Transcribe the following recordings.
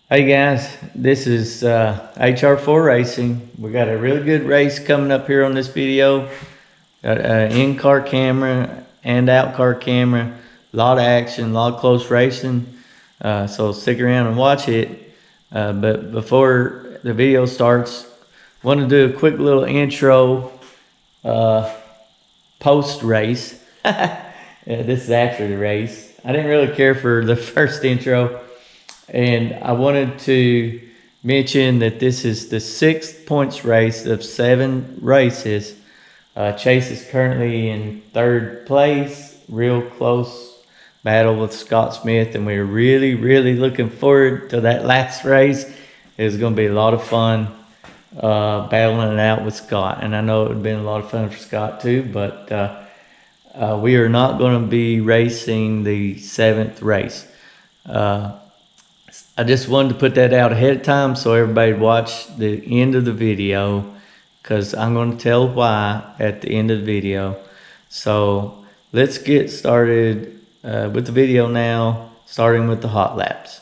Hey guys, this is HR4 Racing. We got a really good race coming up here on this video. Got an in-car camera and out-car camera. A lot of action, a lot of close racing. So stick around and watch it. But before the video starts, I want to do a quick little intro post-race. This is after the race. I didn't really care for the first intro. And I wanted to mention that this is the 6th points race of 7 races. Chase is currently in 3rd place, real close battle with Scott Smith, and we're really looking forward to that last race. It's going to be a lot of fun battling it out with Scott, and I know it would have been a lot of fun for Scott too, but we are not going to be racing the 7th race. I just wanted to put that out ahead of time so everybody watch the end of the video, because I'm going to tell why at the end of the video. So let's get started with the video now, starting with the hot laps.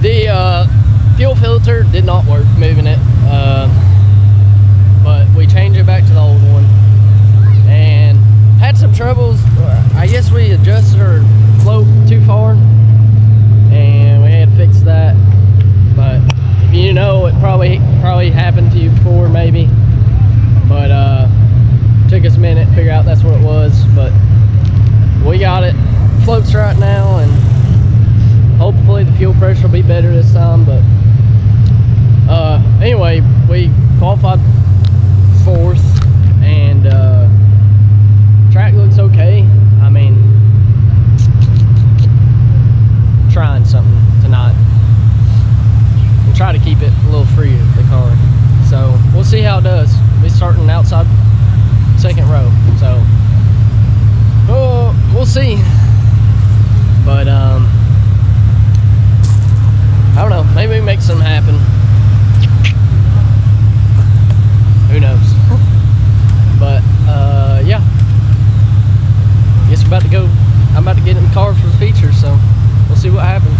The fuel filter did not work moving it, but we changed it back to the old one and had some troubles. I guess we adjusted our float too far and we had to fix that, but if you know, it probably happened to you before maybe, but took us a minute to figure out that's what it was, but we got it. Floats right now, and hopefully the fuel pressure will be better this time. But anyway, we qualified 4th, and track looks okay. I mean, trying something tonight and try to keep it a little free of the car, so we'll see how it does. We're starting outside 2nd row, so we'll see. But I don't know, maybe we make something happen. Who knows? But yeah, guess we're about to go. I'm about to get in the car for the feature, so we'll see what happens.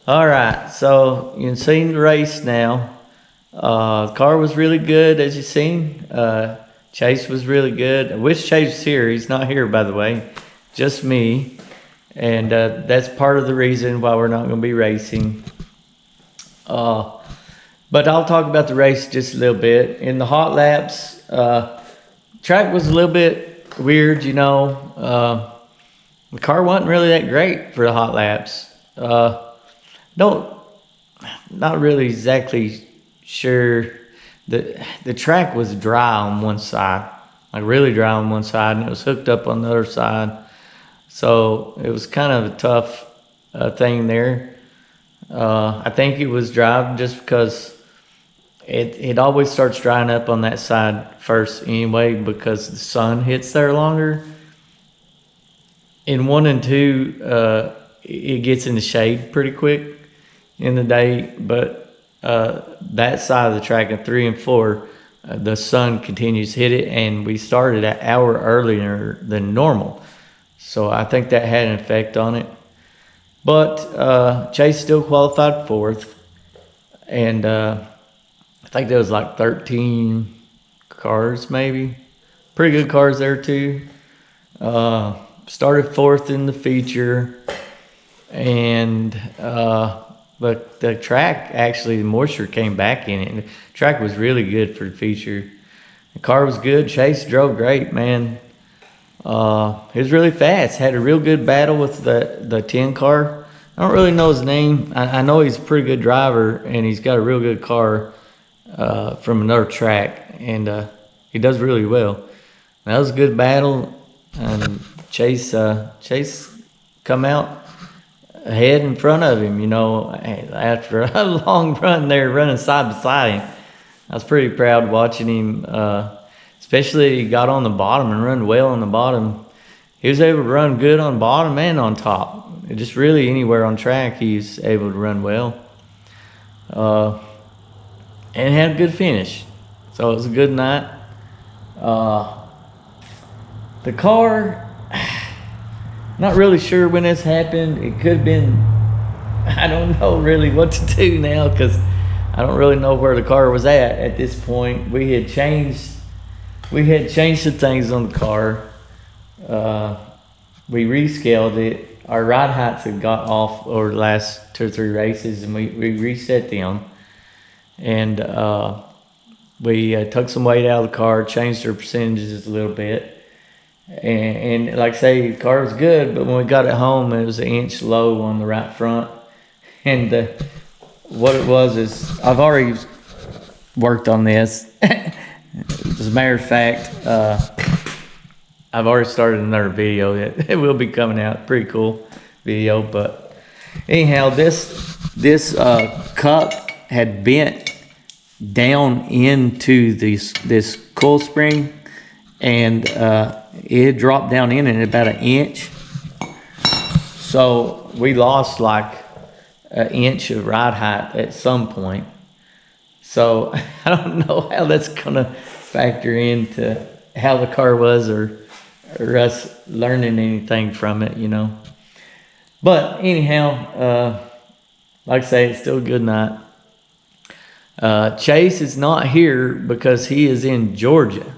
All right, so you've seen the race now. The car was really good, as you've seen. Chase was really good. I wish Chase was here. He's not here, by the way, just me. And that's part of the reason why we're not going to be racing. But I'll talk about the race just a little bit. In the hot laps, track was a little bit weird, you know. The car wasn't really that great for the hot laps. Not really exactly sure. The track was dry on one side, like really dry on one side, and it was hooked up on the other side. So it was kind of a tough thing there. I think it was dry just because it always starts drying up on that side first anyway, because the sun hits there longer. In 1 and 2, it gets in the shade pretty quick in the day, but that side of the track in 3 and 4, the sun continues to hit it, and we started an hour earlier than normal. So I think that had an effect on it. But Chase still qualified 4th, and I think there was like 13 cars maybe. Pretty good cars there too. Started 4th in the feature, and but the track, actually, the moisture came back in it. The track was really good for the feature. The car was good. Chase drove great, man. He was really fast. Had a real good battle with the 10 car. I don't really know his name. I know he's a pretty good driver, and he's got a real good car from another track, and he does really well. That was a good battle, and Chase come out ahead in front of him, you know, after a long run there, running side by side him. I was pretty proud watching him, especially he got on the bottom and run well on the bottom. He was able to run good on bottom and on top. Just really anywhere on track, he's able to run well. And had a good finish. So it was a good night. The car, not really sure when this happened. It could have been, I don't know really what to do now, because I don't really know where the car was at this point. We had changed some things on the car. We rescaled it. Our ride heights had got off over the last 2 or 3 races, and we reset them. And we took some weight out of the car, changed our percentages a little bit. And like I say, the car was good, but when we got it home, it was 1 inch low on the right front. And what it was is, I've already worked on this. As a matter of fact, I've already started another video. It will be coming out. Pretty cool video. But anyhow, this cup had bent down into this coil spring, and it had dropped down in it about 1 inch. So we lost like 1 inch of ride height at some point. So I don't know how that's gonna factor into how the car was, or us learning anything from it, you know. But anyhow, like I say, it's still a good night. Chase is not here because he is in Georgia.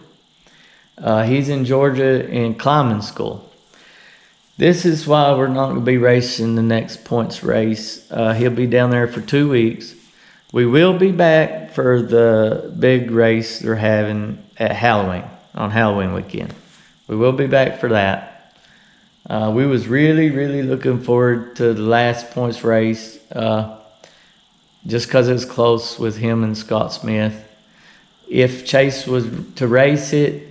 He's in Georgia in climbing school. This is why we're not going to be racing the next points race. He'll be down there for 2 weeks. We will be back for the big race they're having at Halloween, on Halloween weekend. We will be back for that. We was really, really looking forward to the last points race, just because it was close with him and Scott Smith. If Chase was to race it,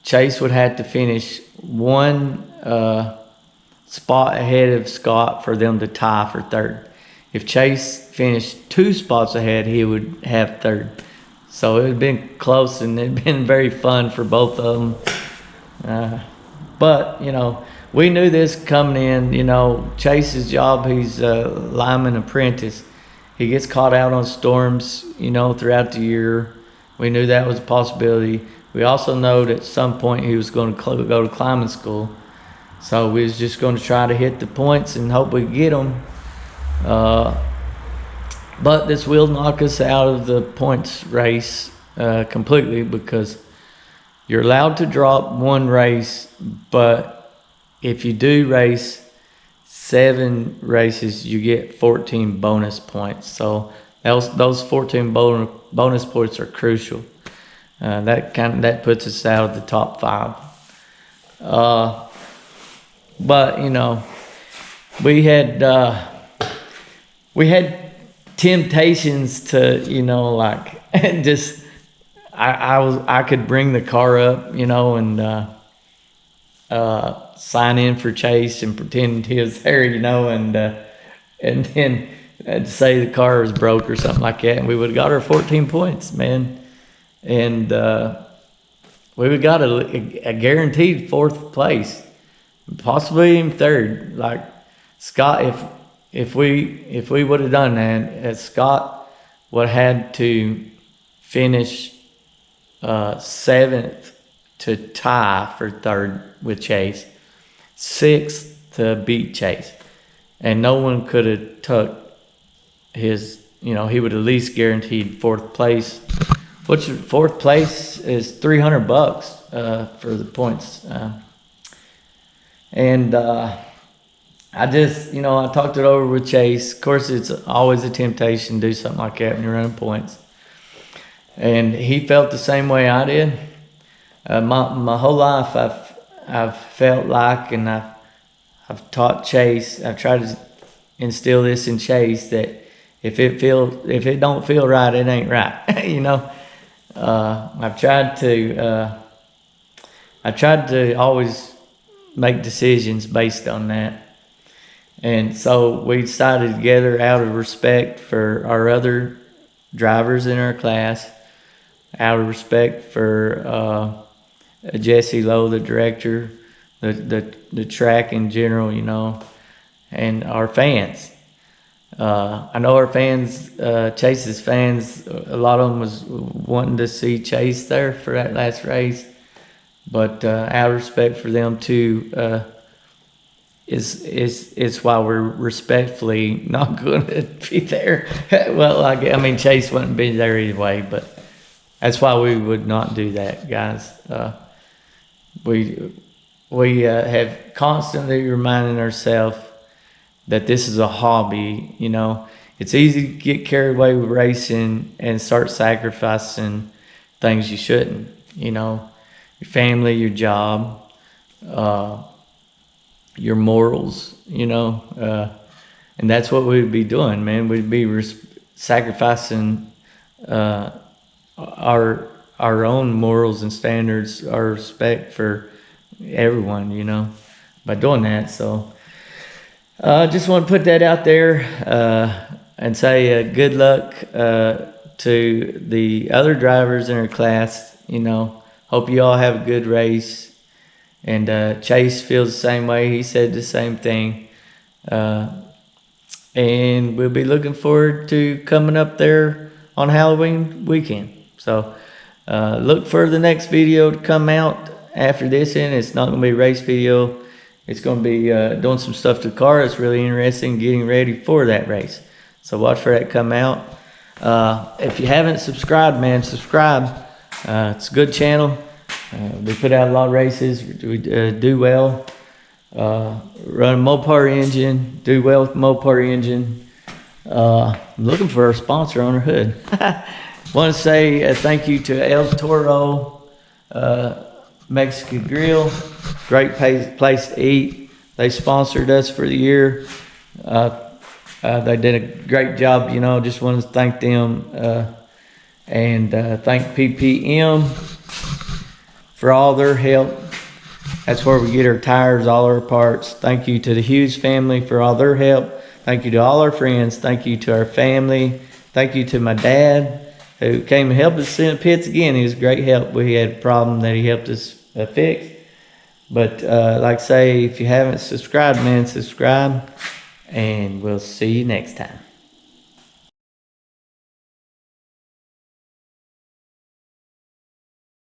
Chase would have to finish 1 spot ahead of Scott for them to tie for 3rd. If Chase finished 2 spots ahead, he would have 3rd. So it had been close, and it had been very fun for both of them. But, you know, we knew this coming in. You know, Chase's job, he's a lineman apprentice. He gets caught out on storms, you know, throughout the year. We knew that was a possibility. We also know that at some point he was going to go to climbing school. So we was just going to try to hit the points and hope we get them. But this will knock us out of the points race completely, because you're allowed to drop one race, but if you do race 7 races, you get 14 bonus points. So those 14 bonus points are crucial. That puts us out of the top 5. But you know, we had temptations to, you know, like just I could bring the car up, you know, and sign in for Chase and pretend he was there, you know, and then say the car was broke or something like that, and we would have got our 14 points, man, and we would have got a guaranteed 4th place, possibly even 3rd. Like Scott, if we would have done that, Scott would have had to finish 7th to tie for 3rd with Chase, 6th to beat Chase, and no one could have took his, you know, he would at least guaranteed 4th place, which 4th place is $300 for the points. And I just, you know, I talked it over with Chase. Of course, it's always a temptation to do something like that when you're running points. And he felt the same way I did. My whole life, I've felt like, and I've taught Chase. I've tried to instill this in Chase, that if it don't feel right, it ain't right. You know, I've tried to always make decisions based on that. And so we decided together, out of respect for our other drivers in our class, out of respect for Jesse Lowe, the director, the track in general, you know, and our fans. I know our fans, Chase's fans, a lot of them was wanting to see Chase there for that last race, but out of respect for them too, it's why we're respectfully not going to be there. Well, I mean, Chase wouldn't be there anyway, but that's why we would not do that, guys. We have constantly reminding ourselves that this is a hobby. You know, it's easy to get carried away with racing and start sacrificing things you shouldn't. You know, your family, your job, your morals. You know, and that's what we'd be doing, man. We'd be sacrificing our own morals and standards, our respect for everyone, you know, by doing that. So just want to put that out there and say good luck to the other drivers in our class. You know, hope you all have a good race. And Chase feels the same way. He said the same thing. And we'll be looking forward to coming up there on Halloween weekend. So look for the next video to come out after this, and it's not going to be a race video. It's going to be doing some stuff to the car. It's really interesting, getting ready for that race. So watch for that to come out. If you haven't subscribed, man, subscribe. It's a good channel. We put out a lot of races. We do well. Run a Mopar engine. Do well with Mopar engine. I'm looking for a sponsor on our hood. Want to say thank you to El Toro Mexican Grill. Great place to eat. They sponsored us for the year. They did a great job, you know. Just want to thank them and thank PPM for all their help. That's where we get our tires, all our parts. Thank you to the Hughes family for all their help. Thank you to all our friends. Thank you to our family. Thank you to my dad, who came and helped us in the pits again. He was great help. We had a problem that he helped us fix. But like I say, if you haven't subscribed, man, subscribe. And we'll see you next time.